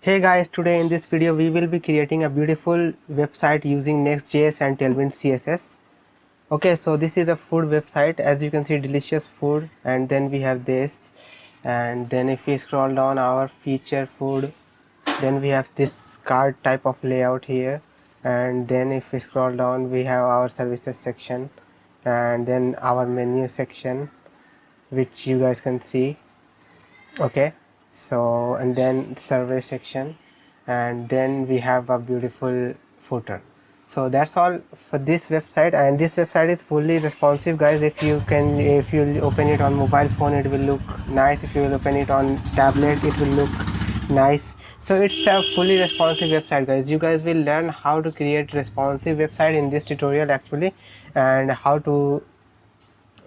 Hey guys, today in this video we will be creating a beautiful website using Next.js and Tailwind CSS. Okay, so this is a food website. As you can see, delicious food, and then we have this, and then if we scroll down our feature food, then we have this card type of layout here, and then if we scroll down we have our services section, and then our menu section, which you guys can see. Okay, so and then survey section, and then we have a beautiful footer. So that's all for this website, and this website is fully responsive, guys. If you open it on mobile phone, it will look nice. If you will open it on tablet, it will look nice. So it's a fully responsive website, guys. You guys will learn how to create responsive website in this tutorial actually, and how to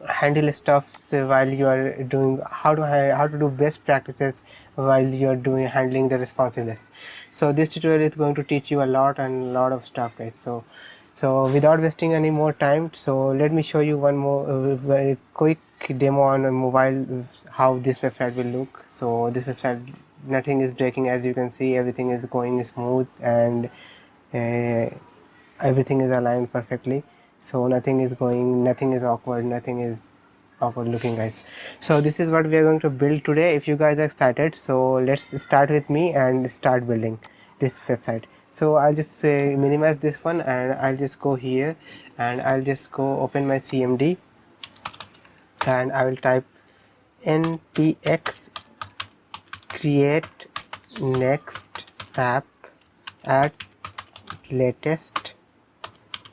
handle stuff while you are doing how to do best practices while you are doing handling the responsiveness. So this tutorial is going to teach you a lot of stuff, guys. So without wasting any more time, so let me show you one more very quick demo on a mobile how this website will look. So this website, nothing is breaking, as you can see. Everything is going smooth, and everything is aligned perfectly. So nothing is awkward looking, guys. So this is what we are going to build today. If you guys are excited, so let's start with me and start building this website. So I'll just minimize this one, and I'll just go here, and I'll just go open my CMD, and I will type npx create next app at latest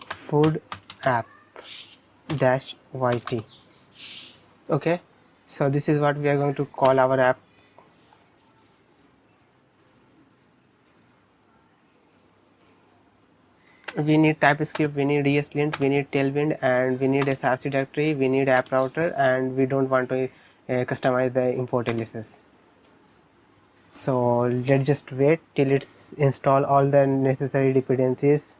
food app dash yt. Okay, so this is what we are going to call our app. We need TypeScript, we need ESLint, we need Tailwind, and we need src directory, we need app router, and we don't want to customize the import aliases. So let's just wait till it's install all the necessary dependencies.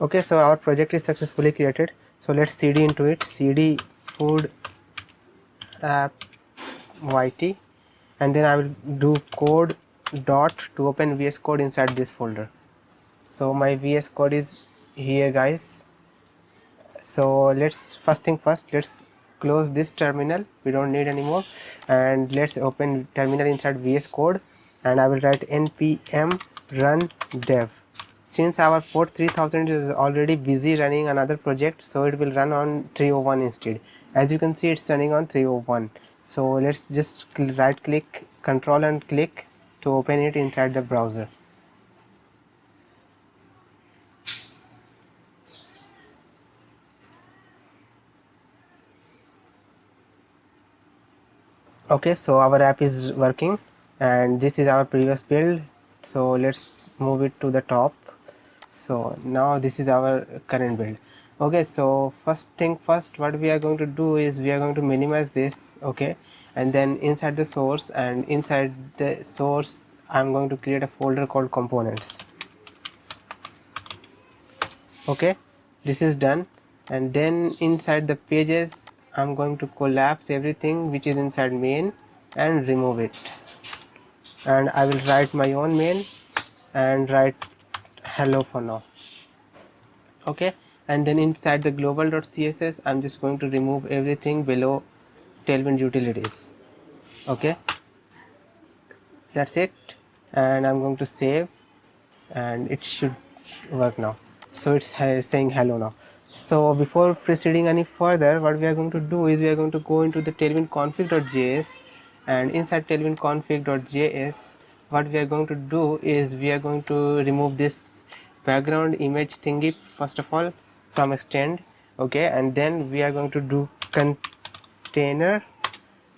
Okay, so our project is successfully created. So let's cd into it, cd food app yt, and then I will do code dot to open VS Code inside this folder. So my VS Code is here, guys. So let's first thing first, let's close this terminal, we don't need anymore, and let's open terminal inside VS Code, and I will write npm run dev. Since our port 3000 is already busy running another project, so it will run on 301 instead. As you can see, it's running on 301. So let's just right click, control and click to open it inside the browser. Okay, so our app is working, and this is our previous build. So let's move it to the top. So now this is our current build. Okay, so first thing first, what we are going to do is we are going to minimize this. Okay, and then inside the source, and inside the source I'm going to create a folder called components. Okay, this is done, and then inside the pages I'm going to collapse everything which is inside main and remove it, and I will write my own main and write hello for now. Okay, and then inside the global.css I'm just going to remove everything below Tailwind utilities. Okay, that's it, and I'm going to save, and it should work now. So it's saying hello now. So before proceeding any further, what we are going to do is we are going to go into the tailwind config.js, and inside tailwind config.js what we are going to do is we are going to remove this background image thingy first of all from extend. Okay, and then we are going to do container.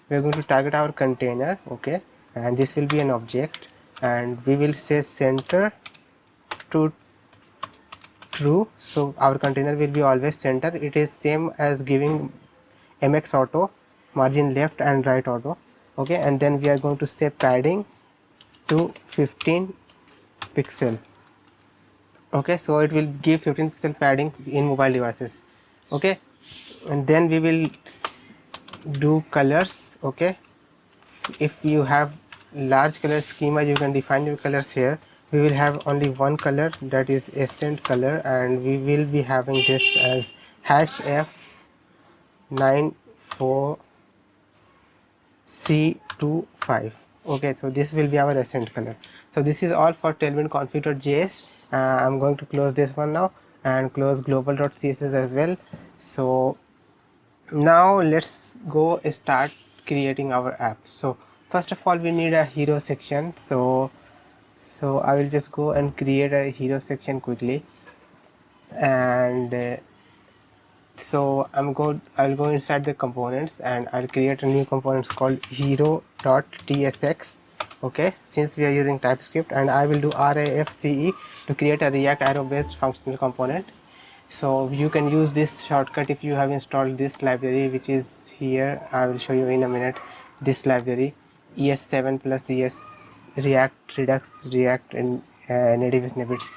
We are going to target our container. Okay, and this will be an object, and we will say center to true, so our container will be always center. It is same as giving mx auto, margin left and right auto. Okay, and then we are going to say padding to 15 pixel. Okay, so it will give 15 pixel padding in mobile devices. Okay, and then we will do colors. Okay, if you have large color schema, you can define your colors here. We will have only one color, that is accent color, and we will be having this as hash F94C25. Okay, so this will be our accent color. So this is all for Tailwind config.js. I'm going to close this one now and close global.css as well. So now let's go start creating our app. So first of all, we need a hero section. So I will just go and create a hero section quickly, and I'll go inside the components and I'll create a new components called hero.tsx. Okay, since we are using TypeScript, and I will do RAFCE to create a React arrow based functional component. So you can use this shortcut if you have installed this library, which is here. I will show you in a minute. This library ES7 plus ES React Redux React and native snippets.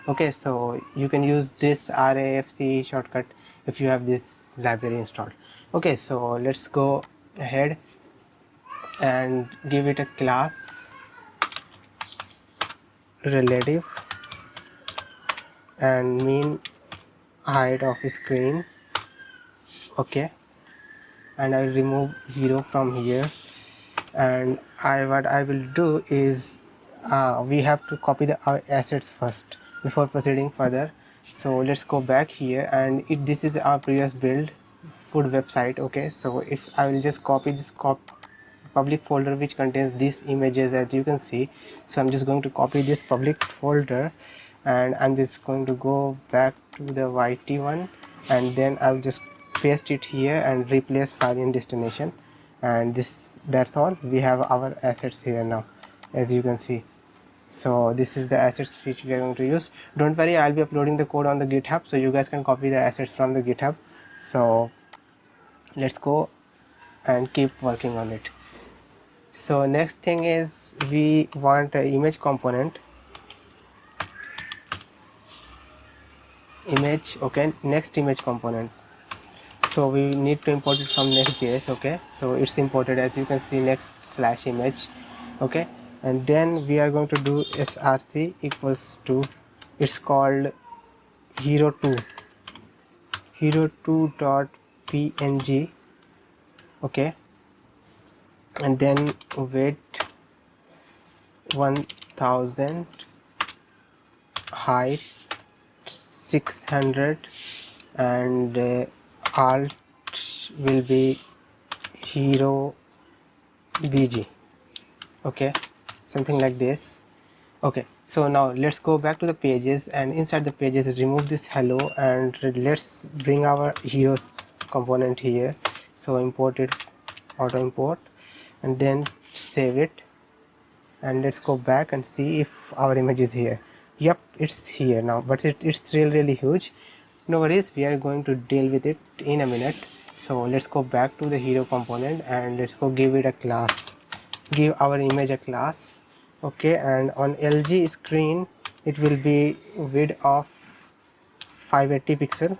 Okay, so you can use this RAFC shortcut if you have this library installed. Okay, so let's go ahead and give it a class relative and mean height of screen. Okay, and I remove hero from here, and what I will do is we have to copy the assets first before proceeding further. So let's go back here, and this is our previous build food website. Okay, so if I will just copy this public folder which contains these images, as you can see. So I'm just going to copy this public folder, and I'm just going to go back to the YT one, and then I'll just paste it here and replace file in destination, and that's all. We have our assets here now, as you can see. So this is the assets which we are going to use. Don't worry, I'll be uploading the code on the GitHub, so you guys can copy the assets from the GitHub. So let's go and keep working on it. So next thing is we want an image component. Image. Okay, next image component. So we need to import it from Next.js. Okay, so it's imported, as you can see, next/image. Okay, and then we are going to do src equals to, it's called hero2 hero2.png. okay, and then weight 1000, height 600, and alt will be hero bg. Okay, something like this. Okay, so now let's go back to the pages, and inside the pages remove this hello, and let's bring our heroes component here. So import it, auto import, and then save it, and let's go back and see if our image is here. Yep, it's here now, but it's really huge. No worries, we are going to deal with it in a minute. So let's go back to the hero component, and let's go give it a class, give our image a class. Okay, and on LG screen it will be width of 580 pixel.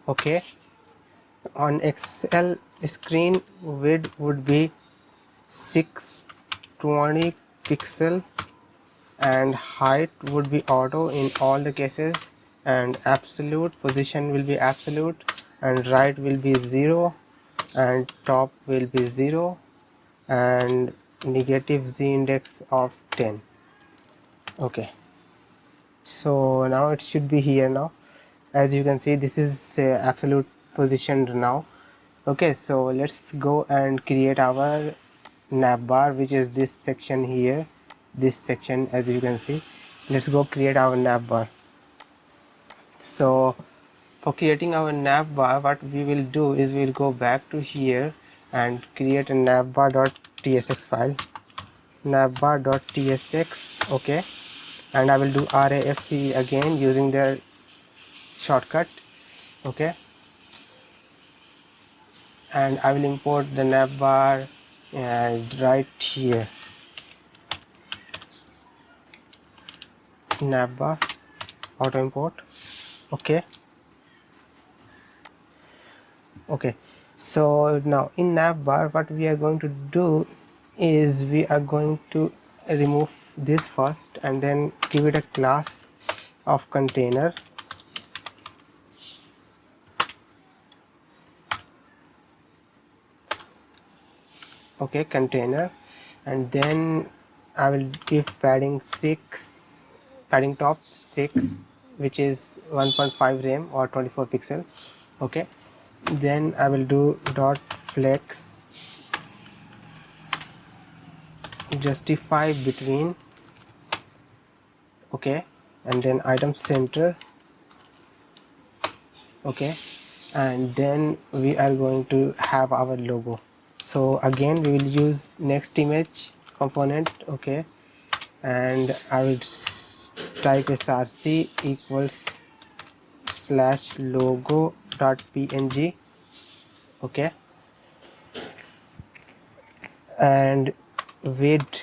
Okay, on XL screen width would be 620 pixel, and height would be auto in all the cases, and absolute position will be absolute, and right will be 0, and top will be 0, and negative z index of 10. Okay, so now it should be here now. As you can see, this is absolute positioned now. Okay, so let's go and create our navbar, which is this section here, this section, as you can see. Let's go create our navbar. So for creating our navbar, what we will do is we'll go back to here and create a navbar.tsx file, navbar.tsx. okay, and I will do RAFC again using the shortcut. Okay, and I will import the navbar right here. navbar auto import. Okay, so now in navbar what we are going to do is we are going to remove this first and then give it a class of container. Okay, container, and then I will give padding 6, padding top 6, which is 1.5 rem or 24 pixel. Okay, then I will do dot flex justify between. Okay, and then item center. Okay, and then we are going to have our logo. So again we will use next image component. Okay, and I will type src equals slash logo dot png. Okay, and width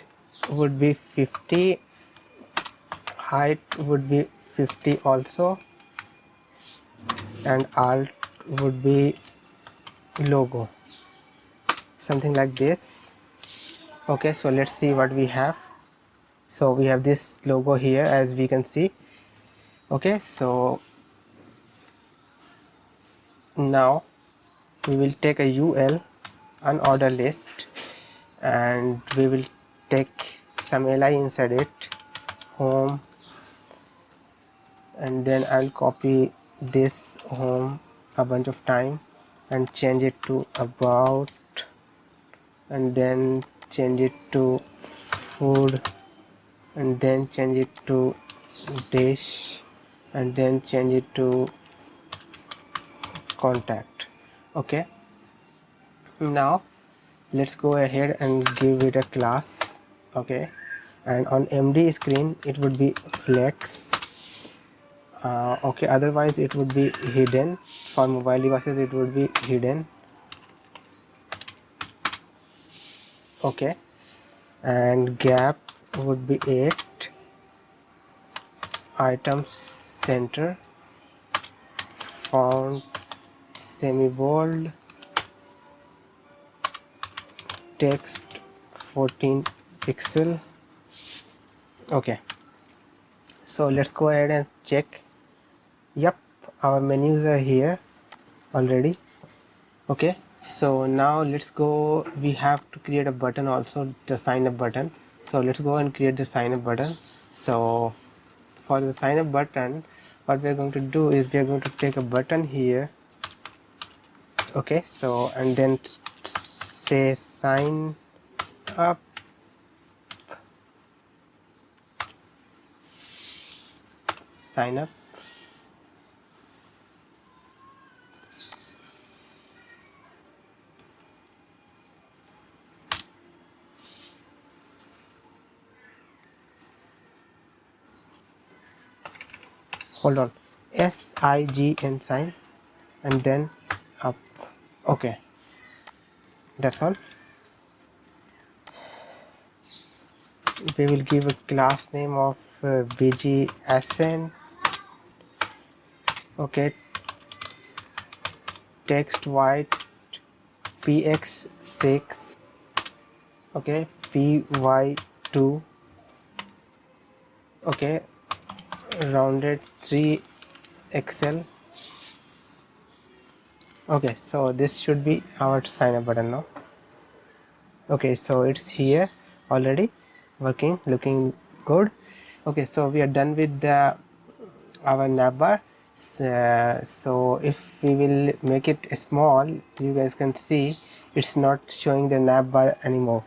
would be 50, height would be 50 also, and alt would be logo, something like this. Okay, so let's see what we have. So we have this logo here, as we can see. Okay, so now we will take a ul unorder list and we will take some li inside it, home, and then I'll copy this home a bunch of time and change it to about, and then change it to food, and then change it to dish, and then change it to contact. Okay, now let's go ahead and give it a class. Okay, and on md screen it would be flex. Okay, otherwise it would be hidden. For mobile devices it would be hidden. Okay, and gap would be 8, item center, font semi bold, text 14 pixel. Okay, so let's go ahead and check. Yep, our menus are here already. Okay, so now let's go. We have to create a button also, the sign up button. So let's go and create the sign up button. So for the sign up button, what we are going to do is we are going to take a button here. Okay, so and then say sign up. Sign up. Hold on, sign sign, and then up. Okay, that's all. We will give a class name of bgsn. Okay, text white px6. Okay, py2. Okay, rounded 3 xl. Okay, so this should be our sign up button now. Okay, so it's here already working, looking good. Okay, so we are done with the our navbar. So if we will make it small, you guys can see it's not showing the navbar anymore,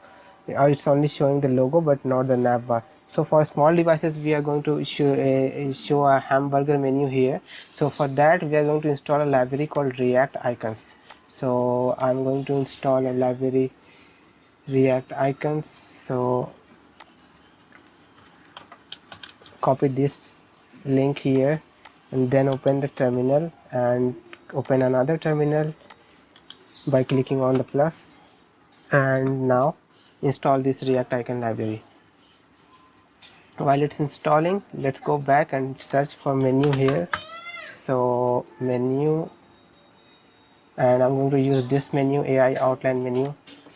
or it's only showing the logo but not the navbar. So for small devices we are going to show a hamburger menu here. So for that we are going to install a library called react icons. So I'm going to install a library react icons. So copy this link here and then open the terminal and open another terminal by clicking on the plus, and now install this react icon library. While it's installing, let's go back and search for menu here. So menu, and I'm going to use this menu, AI outline menu.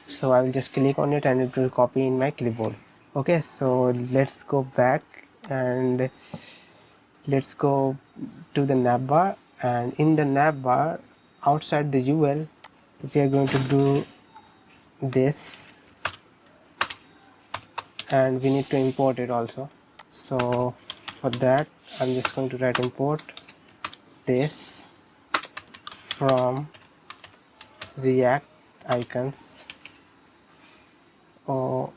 So I will just click on it and it will copy in my clipboard. Okay, so let's go back and let's go to the navbar, and in the navbar outside the UL we are going to do this, and we need to import it also. So for that I'm just going to write import this from react icons. Oh,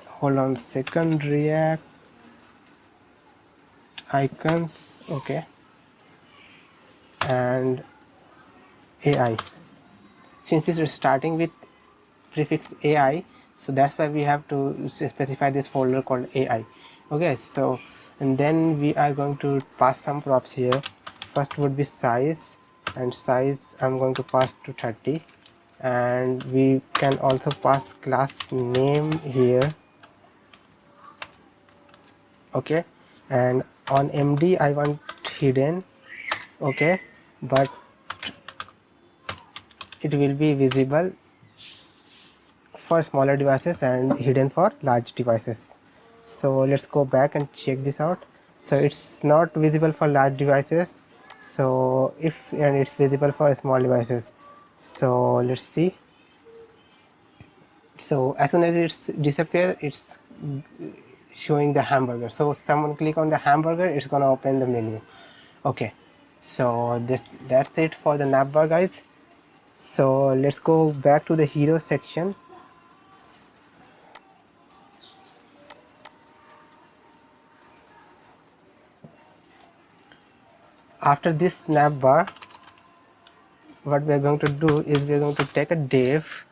hold on a second, react icons, okay, and AI. Since it's starting with prefix AI, so that's why we have to specify this folder called AI. Okay, so and then we are going to pass some props here. First would be size, and size I'm going to pass to 30, and we can also pass class name here. Okay, and on MD I want hidden, okay, but it will be visible for smaller devices and hidden for large devices. So let's go back and check this out. So it's not visible for large devices, so if and it's visible for small devices. So let's see. So as soon as it's disappear, it's showing the hamburger. So someone click on the hamburger, it's gonna open the menu. Okay, so that's it for the navbar, guys. So let's go back to the hero section. After this navbar, what we are going to do is we are going to take a div,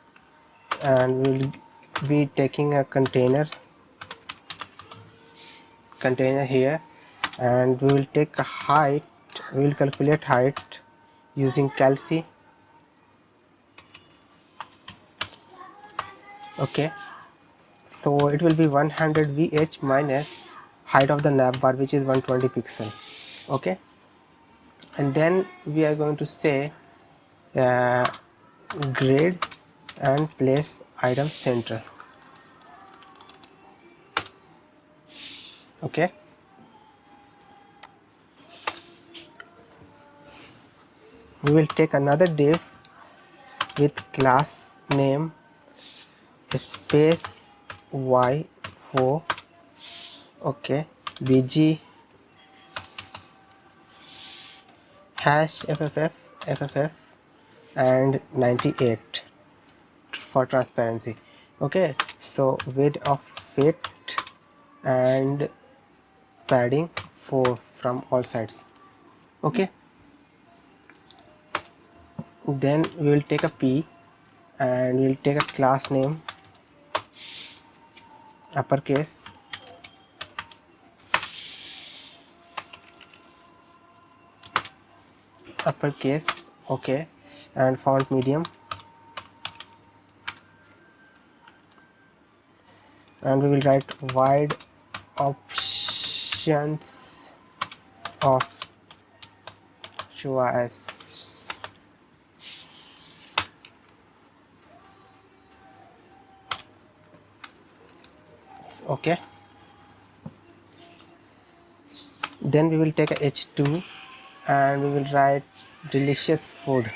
and we will be taking a container here, and we will take a height. We will calculate height using calc. Okay, so it will be 100 vh minus height of the navbar, which is 120 pixel. Okay, and then we are going to say grade and place item center. Okay, we will take another div with class name space y4, okay, bg hash fff and 98 for transparency. Okay, so width of fit and padding 4 from all sides. Okay, then we will take a p, and we will take a class name uppercase, okay, and font medium, and we will write wide options of choice. Okay, then we will take a h2, and we will write delicious food,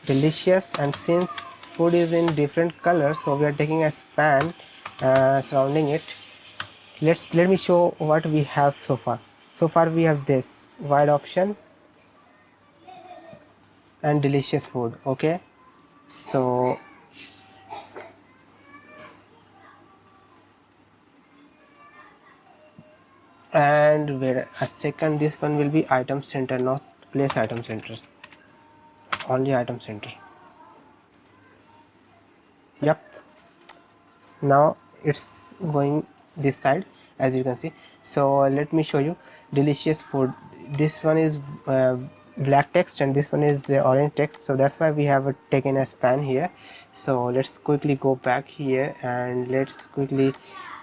delicious, and since food is in different colors, so we are taking a span surrounding it. Let me show what we have so far. So far we have this wide option and delicious food. Okay, so and wait a second, this one will be item center, not place item center, only item center. Yep, now it's going this side, as you can see. So let me show you delicious food. This one is black text and this one is the orange text, so that's why we have taken a span here. So let's quickly go back here and let's quickly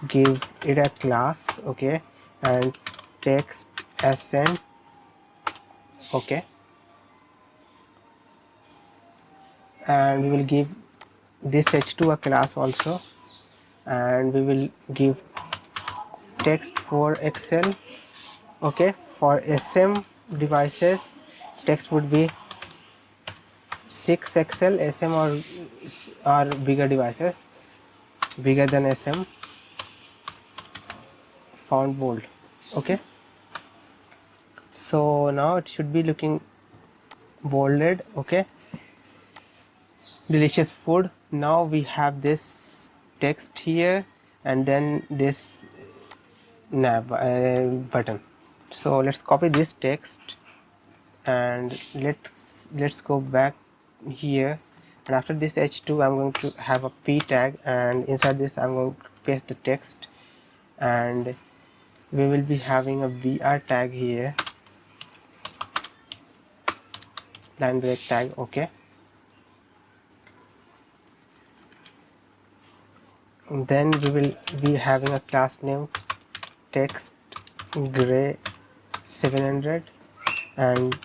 give it a class. Okay, and text sn. Okay, and we will give this h2 a class also, and we will give text for excel. Okay, for sm devices text would be 6xl sm or bigger devices, bigger than sm, font bold. Okay, so now it should be looking bolded. Okay, delicious food. Now we have this text here and then this nav button. So let's copy this text and let's go back here, and after this h2 I'm going to have a p tag, and inside this I'm going to paste the text, and we will be having a br tag here, line break tag. Okay, and then we will be having a class name text gray 700 and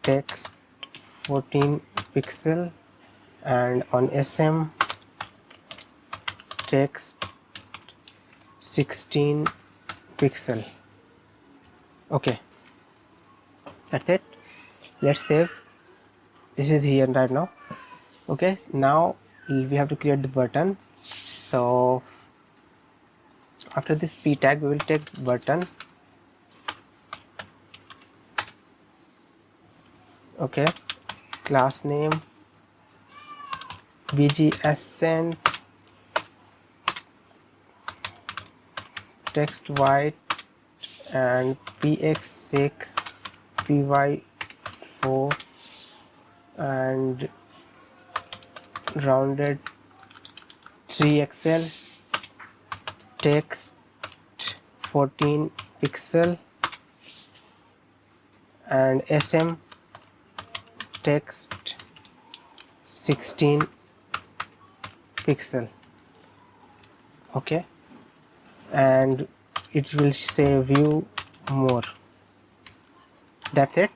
text 14 pixel, and on sm text 16 pixel. Okay, that's it. Let's save. This is here right now. Okay, now we have to create the button. So after this p tag we will take button. Okay, class name bgsn text white and px6 py4 and rounded 3xl text 14 pixel and sm text 16 pixel. Okay, and it will say view more. That's it.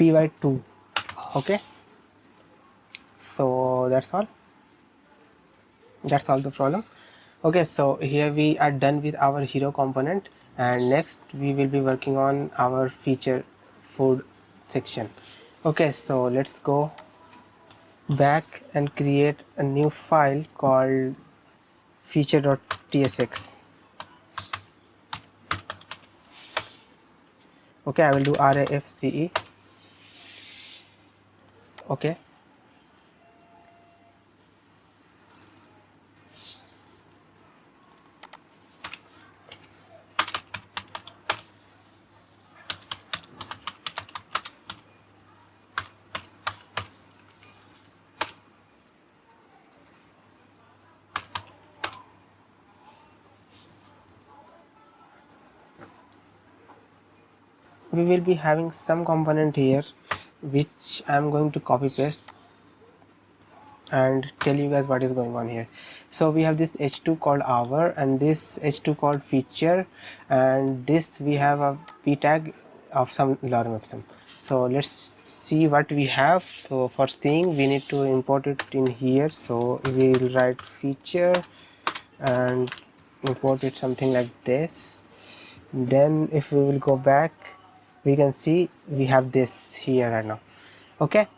py2. Okay, so that's all the problem. Okay, so here we are done with our hero component, and next we will be working on our feature food section. Okay, so let's go back and create a new file called feature.tsx. Okay, I will do rafce. Okay, we will be having some component here which I am going to copy paste and tell you guys what is going on here. So we have this h2 called hour and this h2 called feature, and this we have a p tag of some lorem ipsum. So let's see what we have. So for seeing we need to import it in here, so we will write feature and import it something like this. Then if we will go back we can see we have this here right now. Okay,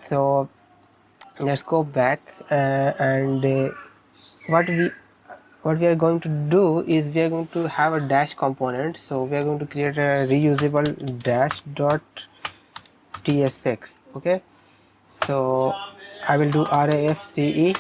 so let's go back and what we what we are going to do is we are going to have a dash component. So we are going to create a reusable dash dot tsx. Okay, so I will do rafce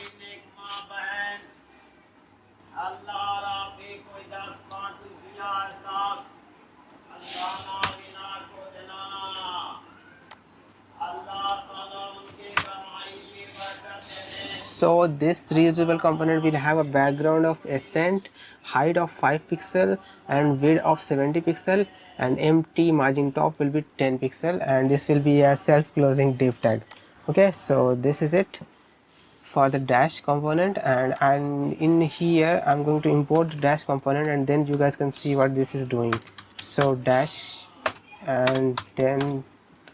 So this reusable component will have a background of ascent, height of 5 pixel and width of 70 pixel, and empty margin top will be 10 pixel, and this will be a self closing div tag. Okay, so this is it for the dash component, and in here I'm going to import the dash component, and then you guys can see what this is doing. So dash and then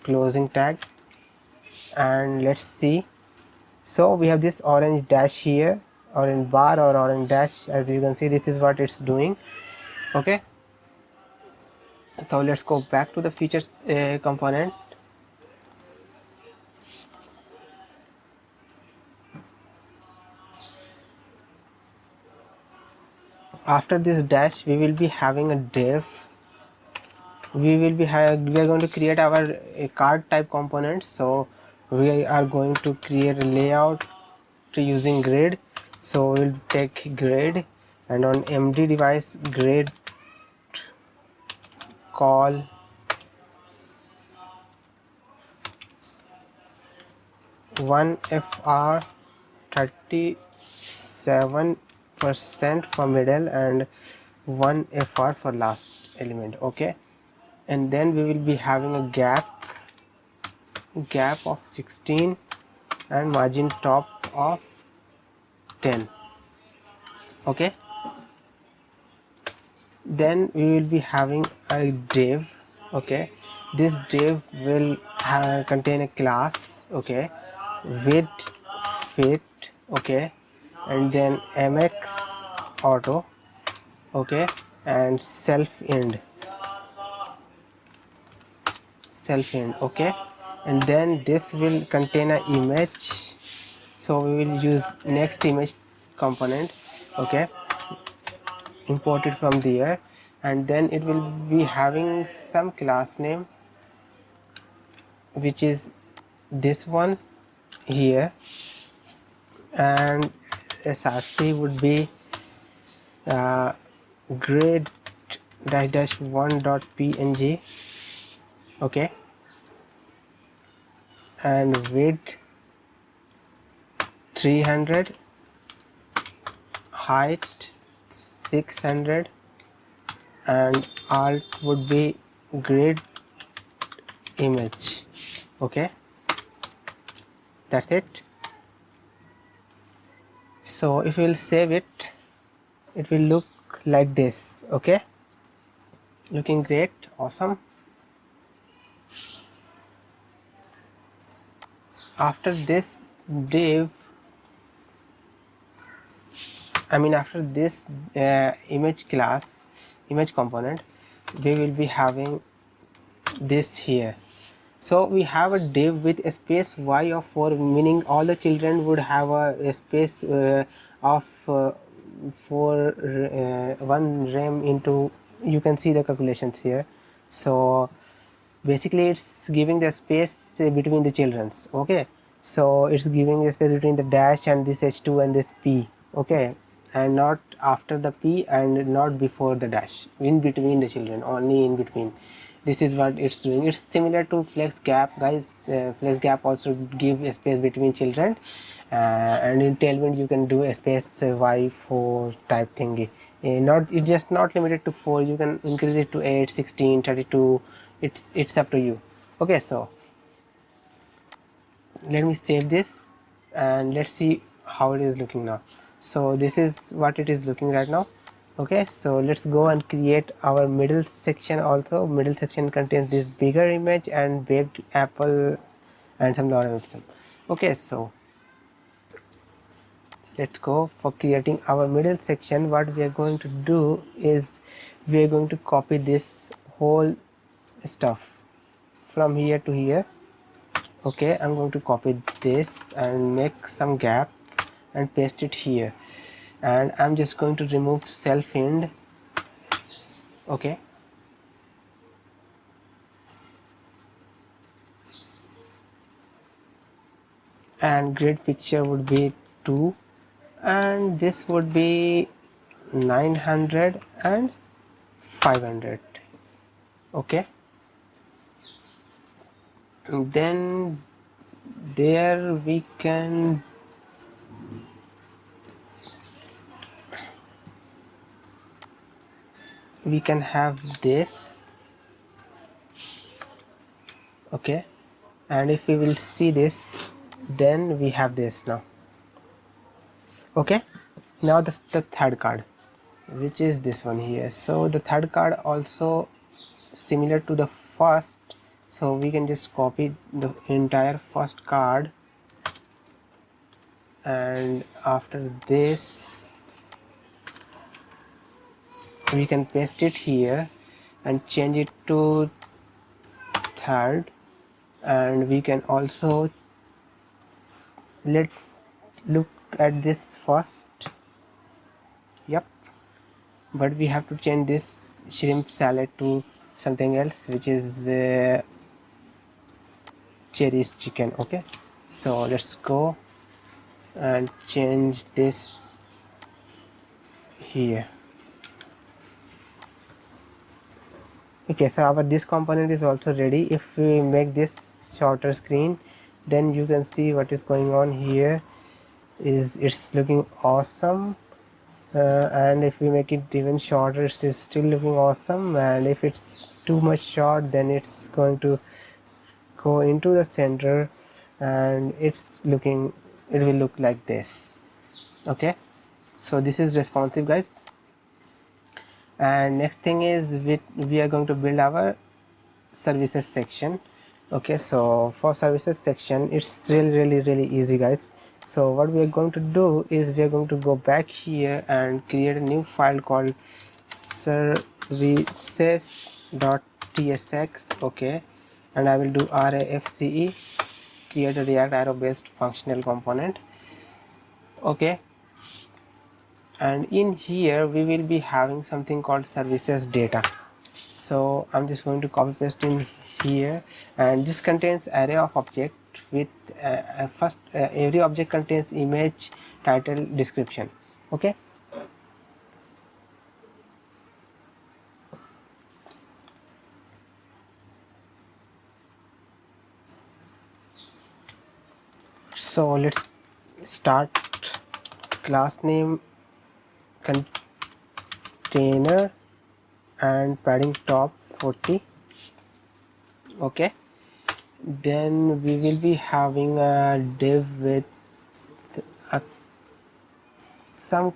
closing tag, and let's see. So we have this orange dash here, orange bar or orange dash. As you can see, this is what it's doing. Okay, so let's go back to the features component. After this dash we will be having a div. We are going to create our card type component. So we are going to create a layout using grid. So we'll take grid, and on md device grid call one fr 37% for middle and 1 fr for last element. Okay, and then we will be having a gap of 16 and margin top of 10. Okay, then we will be having a div. Okay, this div will contain a class. Okay, width fit. Okay, and then mx auto. Okay, and self end. Okay, and then this will contain an image. So we will use next image component. Okay, import it from there, and then it will be having some class name, which is this one here, and src would be grade dash one dot png. Okay, and width 300, height 600, and alt would be grid image. Okay, that's it. So if we'll save it, it will look like this. Okay, looking great, awesome. After this div, after this image class, image component, we will be having this here. So we have a div with a space y of 4, meaning all the children would have a space of 1 rem into, you can see the calculations here. So basically it's giving the space between the children's. Okay, so it's giving the space between the dash and this h2 and this p. Okay, and not after the p and not before the dash, in between the children, only in between. This is what it's doing. It's similar to flex gap, guys. Flex gap also give a space between children, and in Tailwind you can do a space y4 type thingy. Not, it's just not limited to 4, you can increase it to 8, 16, 32. It's up to you. Okay, so let me save this and let's see how it is looking now. So this is what it is looking right now. Okay, so let's go and create our middle section. Also middle section contains this bigger image and baked apple and some logarithm. Okay, so let's go for creating our middle section. What we are going to do is we are going to copy this whole stuff from here to here. Okay, I'm going to copy this and make some gap and paste it here, and I'm just going to remove self end. Okay, and grid picture would be 2, and this would be 900 and 500. Okay, and then there we can have this. Okay, and if we will see this, then we have this now. Okay, now the third card, which is this one here. So the third card also similar to the first, so we can just copy the entire first card, and after this we can paste it here and change it to third, and we can also look at this first. Yep, but we have to change this shrimp salad to something else, which is cherries chicken. Okay, so let's go and change this here. Okay, so our this component is also ready. If we make this shorter screen, then you can see what is going on here. Is it's looking awesome, and if we make it even shorter, it's still looking awesome, and if it's too much short, then it's going to go into the center, and it will look like this. Okay, so this is responsive, guys. And next thing is we are going to build our services section. Okay, so for services section, it's really easy, guys. So what we are going to do is we are going to go back here and create a new file called services.tsx. okay, and I will do RAFCE, create a React arrow based functional component. Okay, and in here we will be having something called services data. So I'm just going to copy paste in here, and this contains array of object with first every object contains image, title, description. Okay, so let's start. Class name, container, and padding top 40. Okay, then we will be having a div with a, some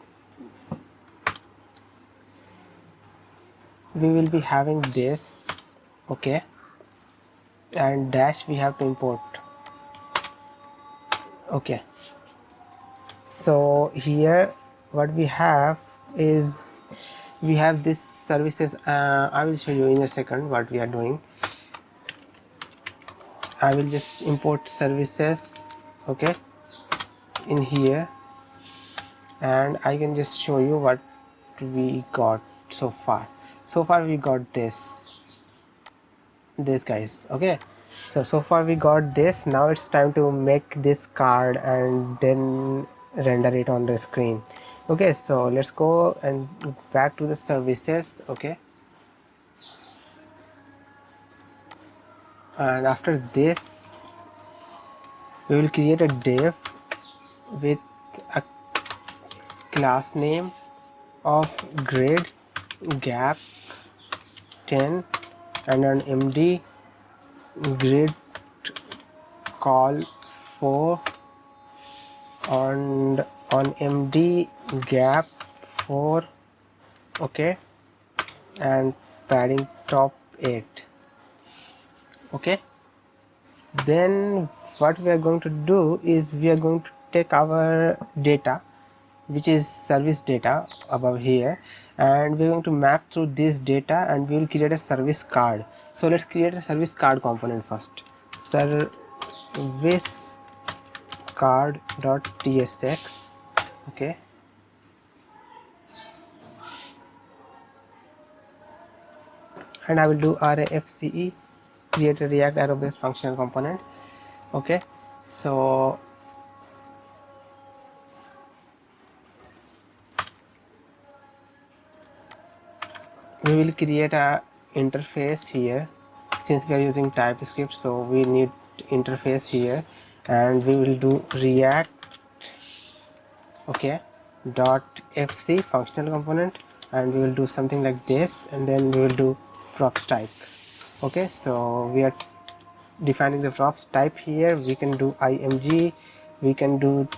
we will be having this. Okay, and dash we have to import. Okay, so here what we have is we have this services. I will show you in a second what we are doing. I will just import services, okay, in here, and I can just show you what we got so far. So far we got this guys. Okay, so far we got this. Now it's time to make this card and then render it on the screen. Okay, so let's go and back to the services. Okay, and after this we will create a div with a class name of grid gap 10 and an md grid call 4 and on md gap 4. Okay, and padding top 8. Okay, then what we are going to do is we are going to take our data, which is service data above here, and we're going to map through this data and we will create a service card. So let's create a service card component first. Service card.tsx. okay, and I will do RAFCE, create a React arrow based functional component. Okay, so we will create a interface here. Since we are using TypeScript, so we need interface here, and we will do React, okay, dot fc functional component, and we will do something like this, and then we will do props type. Okay, so we are defining the props type here. We can do img, we can do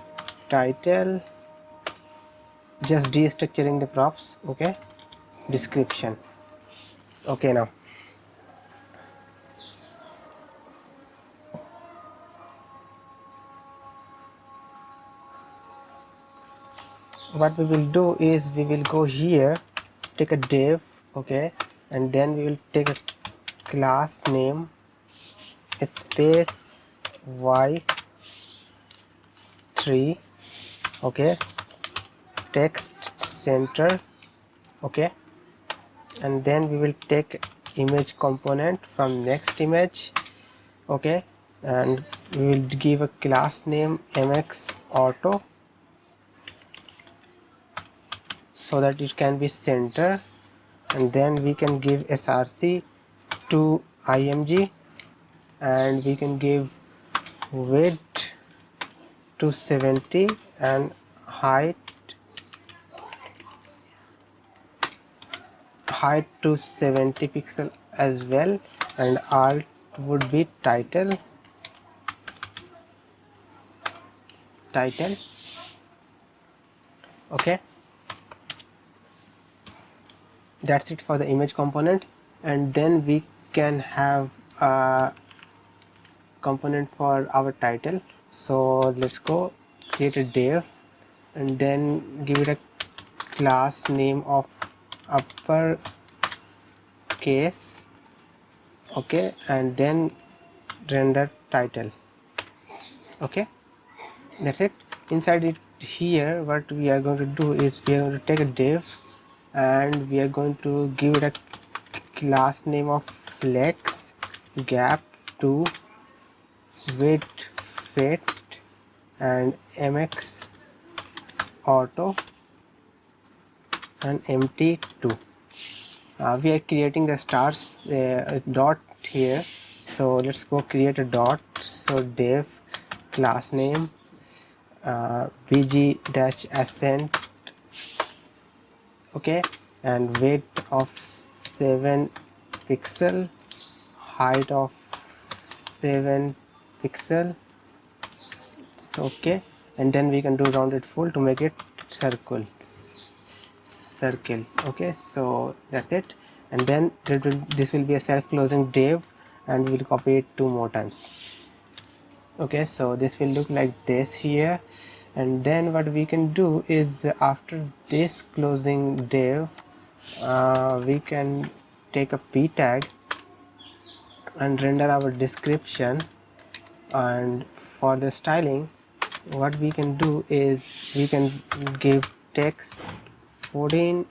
title, just destructuring the props. Okay, description. Okay, now what we will do is we will go here, take a div, okay, and then we will take a class name space y3, okay, text center, okay, and then we will take image component from next image, okay, and we will give a class name mx auto so that it can be center, and then we can give src to img, and we can give width to 70 and height to 70 pixel as well, and alt would be title. Okay, that's it for the image component. And then we can have a component for our title. So let's go create a div, and then give it a class name of upper case, okay, and then render title. Okay, that's it. Inside it here, what we are going to do is we are going to take a div, and we are going to give it a class name of flex gap to width fit and mx auto and empty 2. We are creating the stars dot here, so let's go create a dot. So div class name bg-ascent, okay, and width of 7 pixel, height of 7 pixel. So okay, and then we can do rounded full to make it circle. Okay, so that's it. And then this will be a self-closing div, and we'll copy it 2 more times. Okay, so this will look like this here. And then what we can do is after this closing div, we can take a p tag and render our description. And for the styling, what we can do is we can give text 14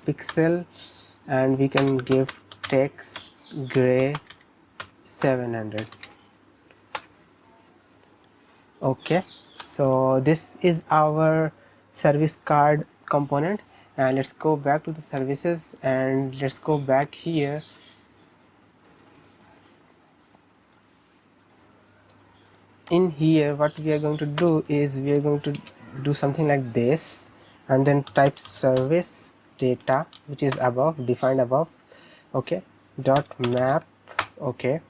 pixel, and we can give text gray 700. Okay, so this is our service card component, and let's go back to the services, and let's go back here. In here, what we are going to do is we are going to do something like this, and then type service data, which is above, defined above, okay, dot map, okay,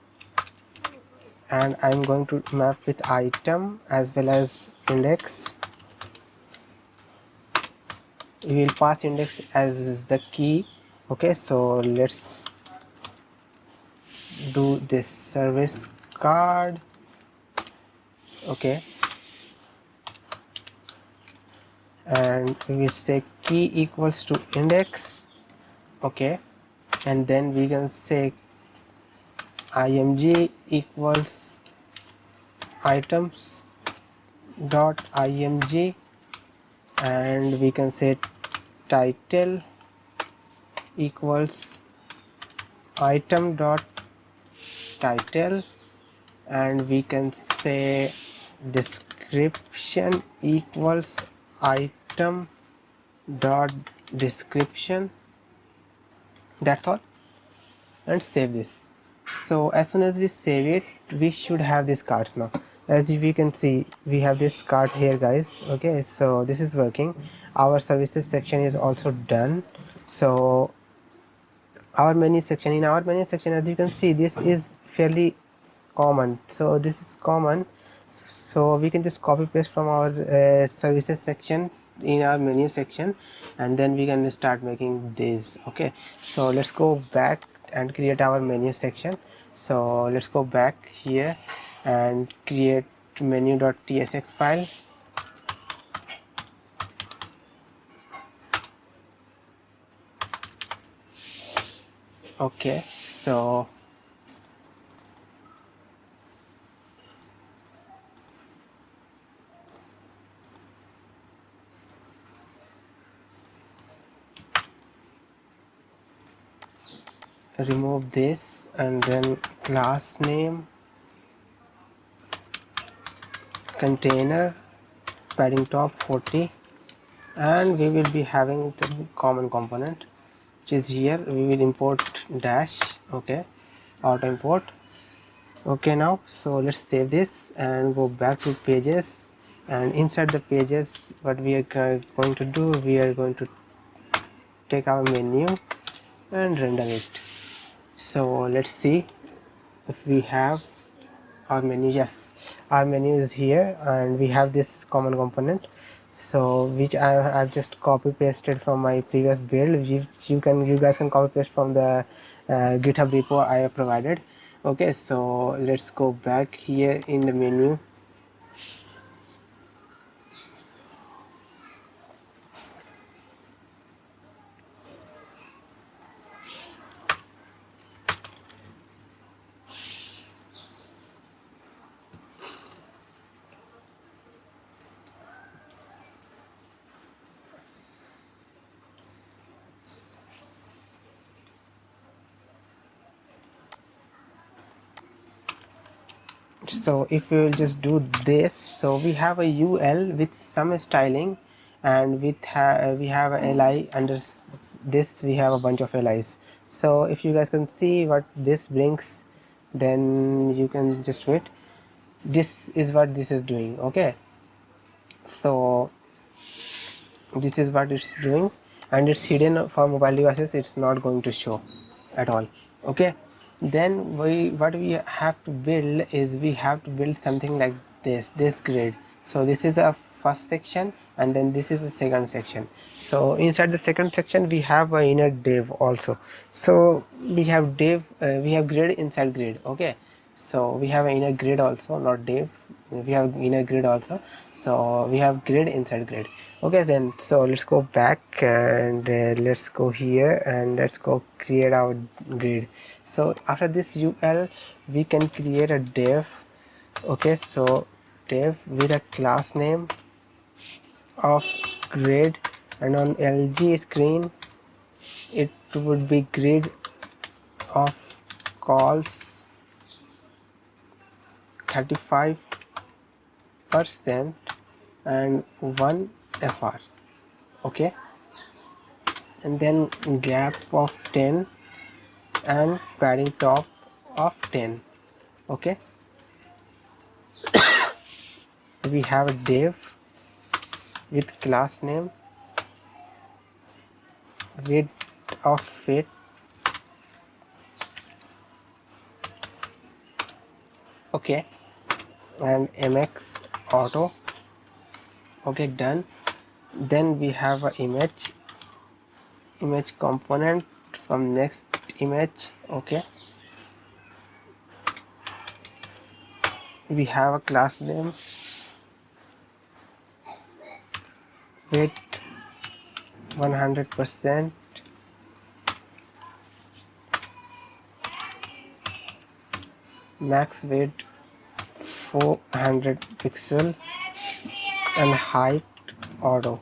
and I'm going to map with item as well as index. We will pass index as the key. Okay, so let's do this service card, okay, and we will say key equals to index, okay, and then we can say img equals items dot img, and we can say title equals item dot title, and we can say description equals item dot description. That's all, and save this. So as soon as we save it, we should have these cards now. As we can see, we have this card here, guys. Okay, so this is working. Our services section is also done. So our menu section, in our menu section, as you can see, this is fairly common. So this is common, so we can just copy paste from our services section in our menu section, and then we can start making this. Okay, so let's go back and create our menu section. So let's go back here and create menu.tsx file. Okay, so remove this, and then class name, container, padding top 40, and we will be having the common component, which is here. We will import dash. Okay, auto import. Okay, now so let's save this and go back to pages, and inside the pages, what we are going to do, we are going to take our menu and render it. So let's see if we have our menu. Yes, our menu is here, and we have this common component, so which I've just copy pasted from my previous build. You guys can copy paste from the GitHub repo I have provided. Okay, so let's go back here in the menu. So if we will just do this, so we have a UL with some styling, and we have a li under this. We have a bunch of LIs. So if you guys can see what this brings, then you can just wait. This is what this is doing. Okay, so this is what it's doing, and it's hidden for mobile devices. It's not going to show at all. Okay, then what we have to build is, we have to build something like this grid. So this is a first section, and then this is the second section. So inside the second section, we have a inner div also. So we have div, we have grid inside grid. Okay, so we have an inner grid also, not div. We have inner grid also, so we have grid inside grid. Okay, then so let's go back, and let's go here, and let's go create our grid. So after this UL, we can create a div. Okay, so div with a class name of grid, and on LG screen it would be grid of calls 35% and 1 FR. Okay, and then gap of 10 and padding top of 10. Okay, we have a div with class name, width of fit. Okay, and MX auto. Okay, done. Then we have a image component from next image. Okay, we have a class name, width 100%, max width 400 pixel, and height auto.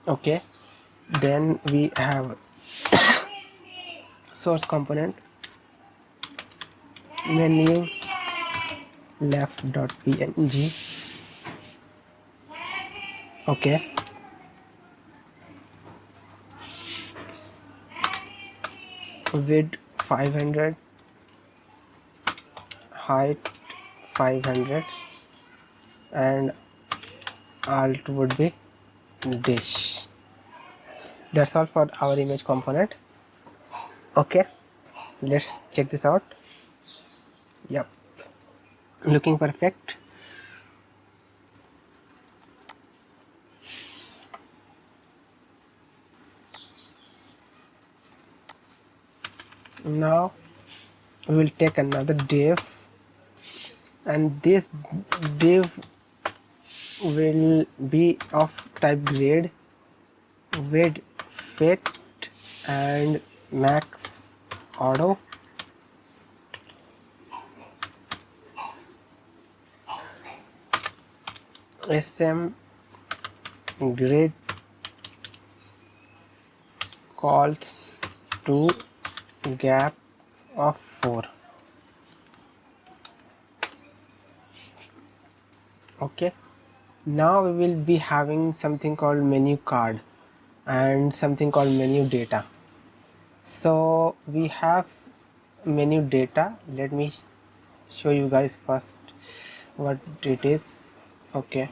Okay, then we have source component menu left.png. Okay, width 500, height 500, and alt would be dish. That's all for our image component. Okay, let's check this out. Yep, looking perfect. Now we will take another div, and this div will be of type grade, width fit, and max auto. SM grid calls to gap of 4. Okay, now we will be having something called menu card and something called menu data. So we have menu data. Let me show you guys first what it is. Okay,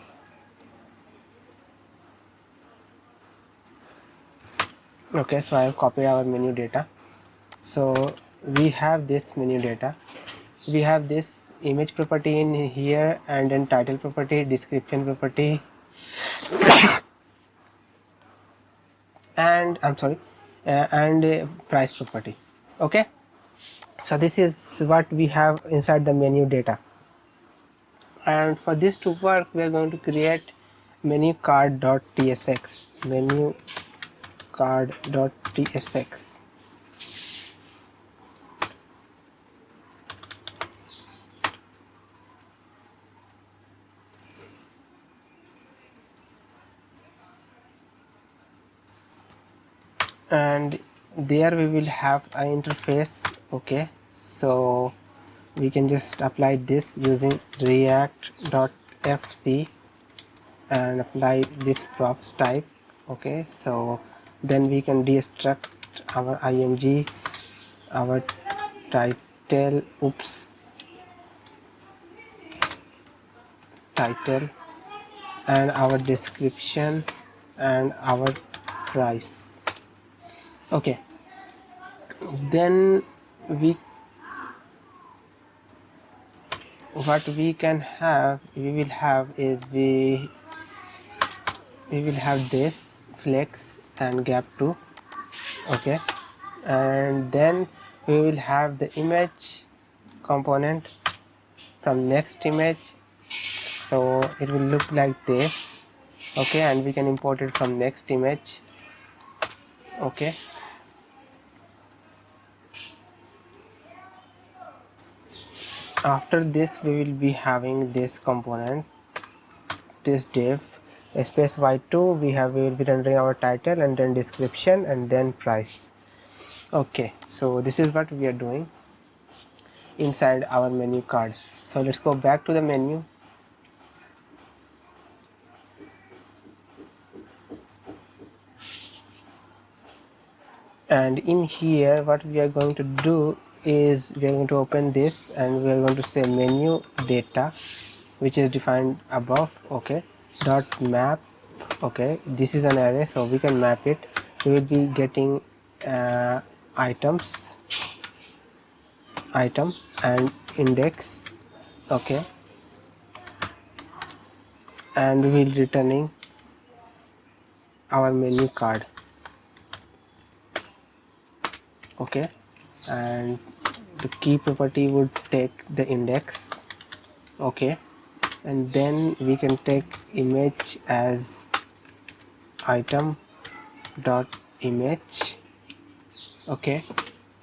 so I have copied our menu data. So we have this menu data, we have this image property in here, and then title property, description property, and I'm sorry, and price property. Okay, so this is what we have inside the menu data, and for this to work we are going to create menu card.tsx, menu card.tsx. And there we will have an interface. Okay, so we can just apply this using react.fc and apply this props type. Okay, so then we can destruct our img, our title, title, and our description and our price. Okay, then we what we can have, we will have is we will have this flex and gap 2. Okay, and then we will have the image component from next image, so it will look like this. Okay, and we can import it from next image. Okay, after this we will be having this component, this div space y2, we will be rendering our title and then description and then price. Okay, so this is what we are doing inside our menu card. So let's go back to the menu, and in here what we are going to do is we are going to open this and we are going to say menu data, which is defined above. Okay, dot map. Okay, this is an array, so we can map it. We will be getting items, item and index. Okay, and we will returning our menu card. Okay, and the key property would take the index. Okay, and then we can take image as item dot image. Okay,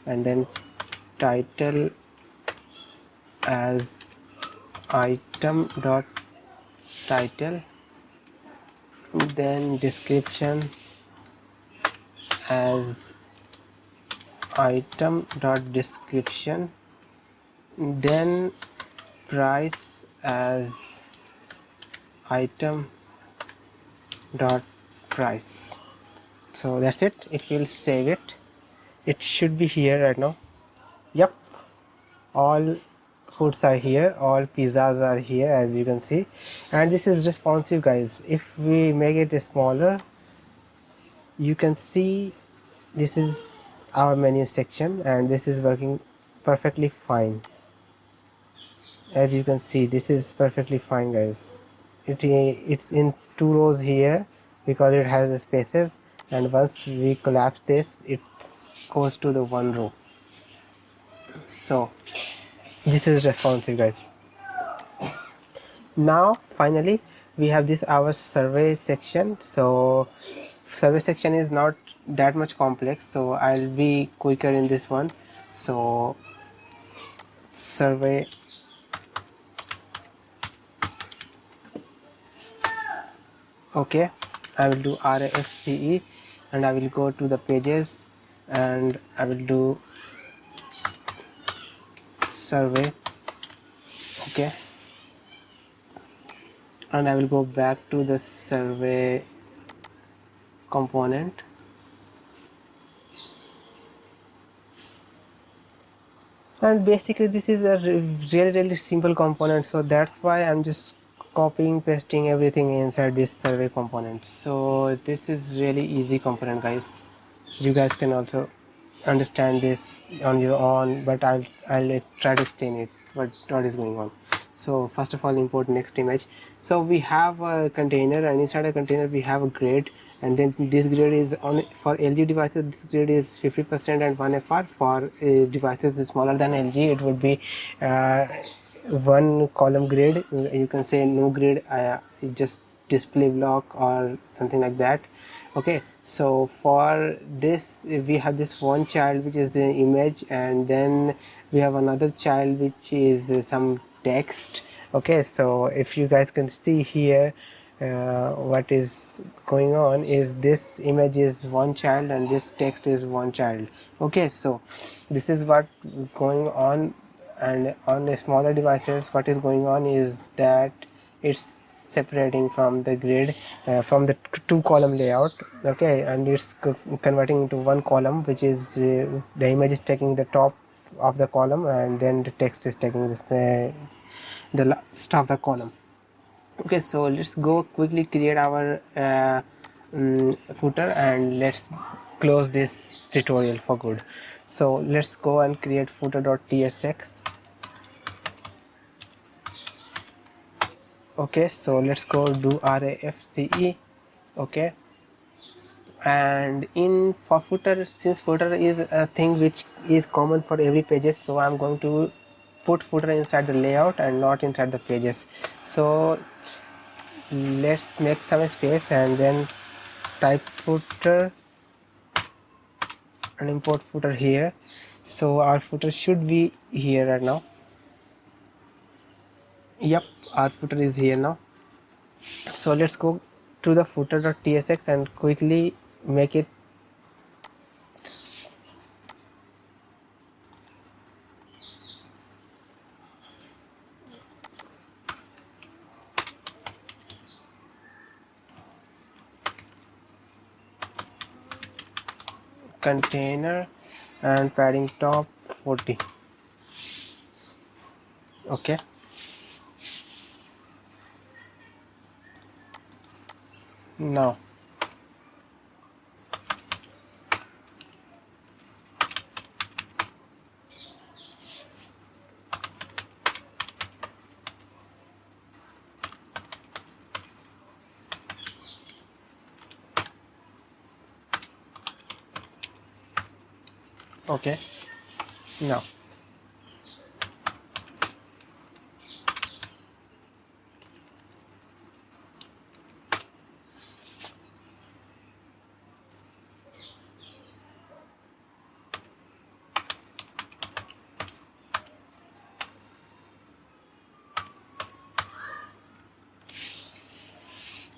and then title as item dot title, then description as item dot description, then price as item dot price. So that's it. If you'll save it, it should be here right now. Yep, all foods are here, all pizzas are here, as you can see, and this is responsive, guys. If we make it smaller, you can see this is our menu section, and this is working perfectly fine. As you can see, this is perfectly fine, guys. It's in 2 rows here because it has the spaces, and once we collapse this, it goes to the 1 row. So this is responsive, guys. Now finally we have this our survey section. So survey section is not that much complex, so I'll be quicker in this one. So survey, okay, I will do RAFCE, and I will go to the pages, and I will do survey, okay, and I will go back to the survey component, and basically this is a really simple component, so that's why I'm just copying pasting everything inside this survey component. So this is really easy component, guys. You guys can also understand this on your own, but I'll try to explain it what is going on. So first of all, import next image. So we have a container, and inside a container we have a grid, and then this grid is on for LG devices. This grid is 50% and 1FR. For devices smaller than LG, it would be one column grid. You can say no grid, just display block or something like that. Okay, so for this we have this one child which is the image, and then we have another child which is some text. Okay, so if you guys can see here, what is going on is this image is one child and this text is one child. Okay, so this is what going on, and on the smaller devices what is going on is that it's separating from the grid, from the 2 column layout. Okay, and it's converting into 1 column, which is the image is taking the top of the column, and then the text is taking this the last of the column. Okay, so let's go quickly create our footer, and let's close this tutorial for good. So let's go and create footer.tsx. Okay, so let's go do RAFCE. Okay, and in for footer, since footer is a thing which is common for every pages, so I'm going to put footer inside the layout and not inside the pages. So let's make some space and then type footer and import footer here. So our footer should be here right now. Yep, our footer is here now. So let's go to the footer.tsx and quickly make it container and padding top 40. Okay, now okay, now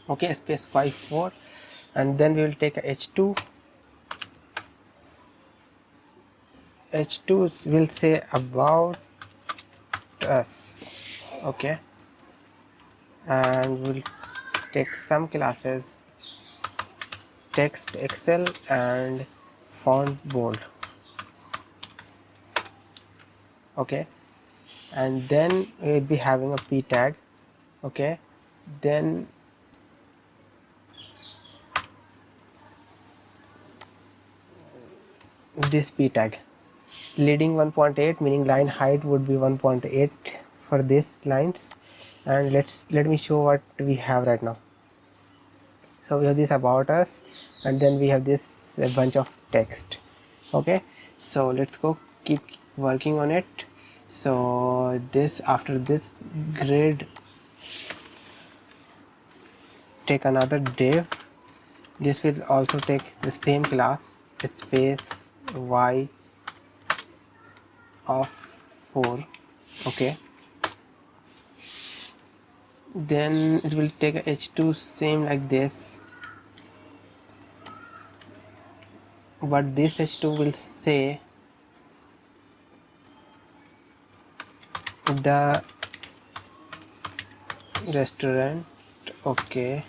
okay, space 54, and then we will take a h2 h2 will say about us. Okay, and we'll take some classes, text excel and font bold. Okay, and then we'll be having a p tag. Okay, then this p tag leading 1.8, meaning line height would be 1.8 for these lines. And let me show what we have right now. So we have this about us, and then we have this a bunch of text. Okay, so let's go keep working on it. So this, after this grid, take another div. This will also take the same class, space y of 4. Okay, then it will take a h2 same like this, but this h2 will say the restaurant. Okay,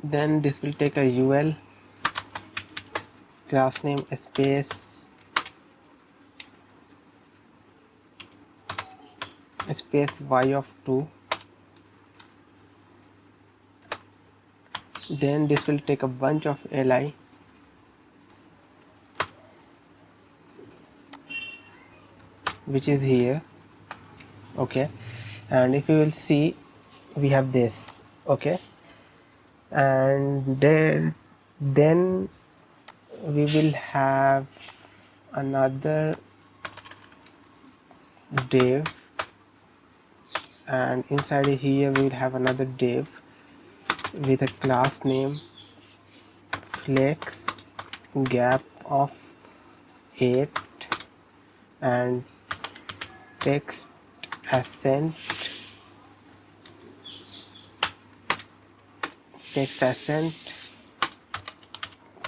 then this will take a ul, class name space y of 2. Then this will take a bunch of li, which is here. Okay, and if you will see, we have this. Okay, and then we will have another div, and inside here we will have another div with a class name flex gap of 8 and text accent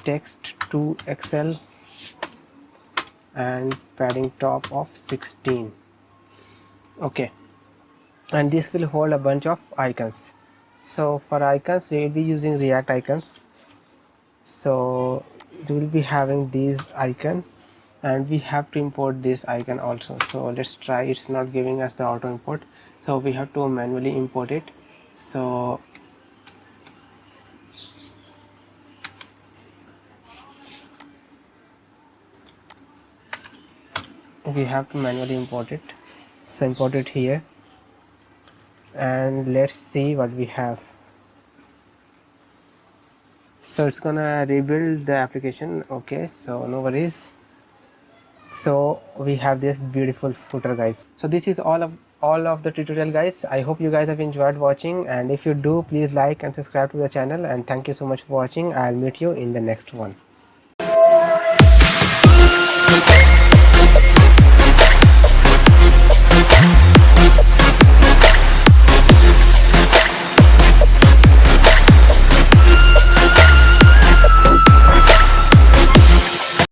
text to excel and padding top of 16. Okay, and this will hold a bunch of icons. So for icons we will be using React icons. So we will be having these icon, and we have to import this icon also. So let's try. It's not giving us the auto import, so we have to manually import it. So we have to manually import it. So import it here, and let's see what we have. So it's gonna rebuild the application. Okay, so no worries. So we have this beautiful footer, guys. So this is all of the tutorial, guys. I hope you guys have enjoyed watching, and if you do, please like and subscribe to the channel, and thank you so much for watching. I'll meet you in the next one.